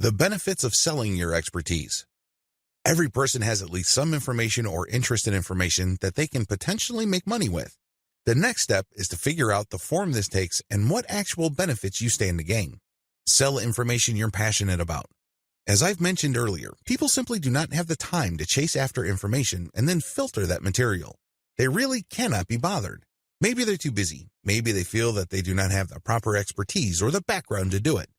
The benefits of selling your expertise. Every person has at least some information or interest in information that they can potentially make money with. The next step is to figure out the form this takes and what actual benefits you stand to gain. Sell information you're passionate about. As I've mentioned earlier, people simply do not have the time to chase after information and then filter that material. They really cannot be bothered. Maybe they're too busy. Maybe they feel that they do not have the proper expertise or the background to do it.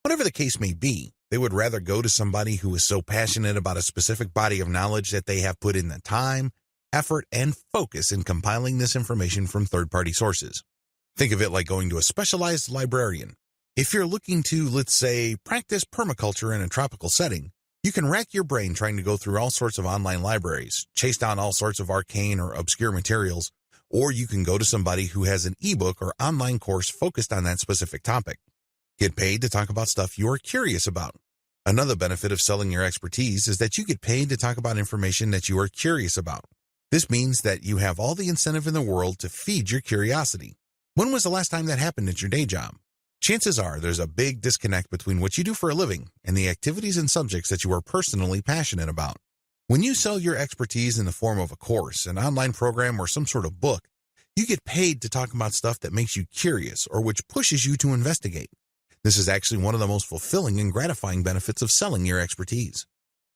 Whatever the case may be, they would rather go to somebody who is so passionate about a specific body of knowledge that they have put in the time, effort, and focus in compiling this information from third-party sources. Think of it like going to a specialized librarian. If you're looking to, let's say, practice permaculture in a tropical setting, you can rack your brain trying to go through all sorts of online libraries, chase down all sorts of arcane or obscure materials, or you can go to somebody who has an ebook or online course focused on that specific topic. Get paid to talk about stuff you're curious about. Another benefit of selling your expertise is that you get paid to talk about information that you are curious about. This means that you have all the incentive in the world to feed your curiosity. When was the last time that happened at your day job? Chances are there's a big disconnect between what you do for a living and the activities and subjects that you are personally passionate about. When you sell your expertise in the form of a course, an online program, or some sort of book, you get paid to talk about stuff that makes you curious or which pushes you to investigate. This is actually one of the most fulfilling and gratifying benefits of selling your expertise.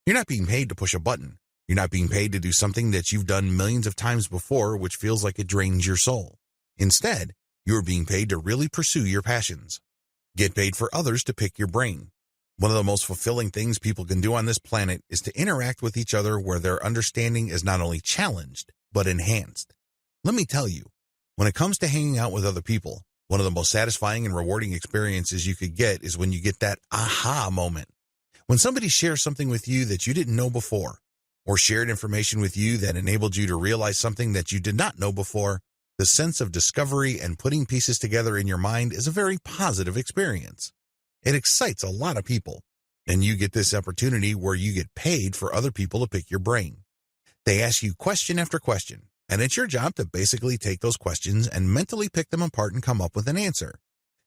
You're not being paid to push a button. You're not being paid to do something that you've done millions of times before, which feels like it drains your soul. Instead, you're being paid to really pursue your passions. Get paid for others to pick your brain. One of the most fulfilling things people can do on this planet is to interact with each other where their understanding is not only challenged, but enhanced. Let me tell you, when it comes to hanging out with other people, one of the most satisfying and rewarding experiences you could get is when you get that aha moment. When somebody shares something with you that you didn't know before, or shared information with you that enabled you to realize something that you did not know before, the sense of discovery and putting pieces together in your mind is a very positive experience. It excites a lot of people, and you get this opportunity where you get paid for other people to pick your brain. They ask you question after question, and it's your job to basically take those questions and mentally pick them apart and come up with an answer.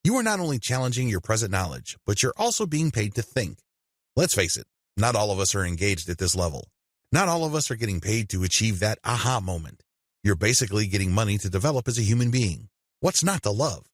You are not only challenging your present knowledge, but you're also being paid to think. Let's face it, not all of us are engaged at this level. Not all of us are getting paid to achieve that aha moment. You're basically getting money to develop as a human being. What's not to love?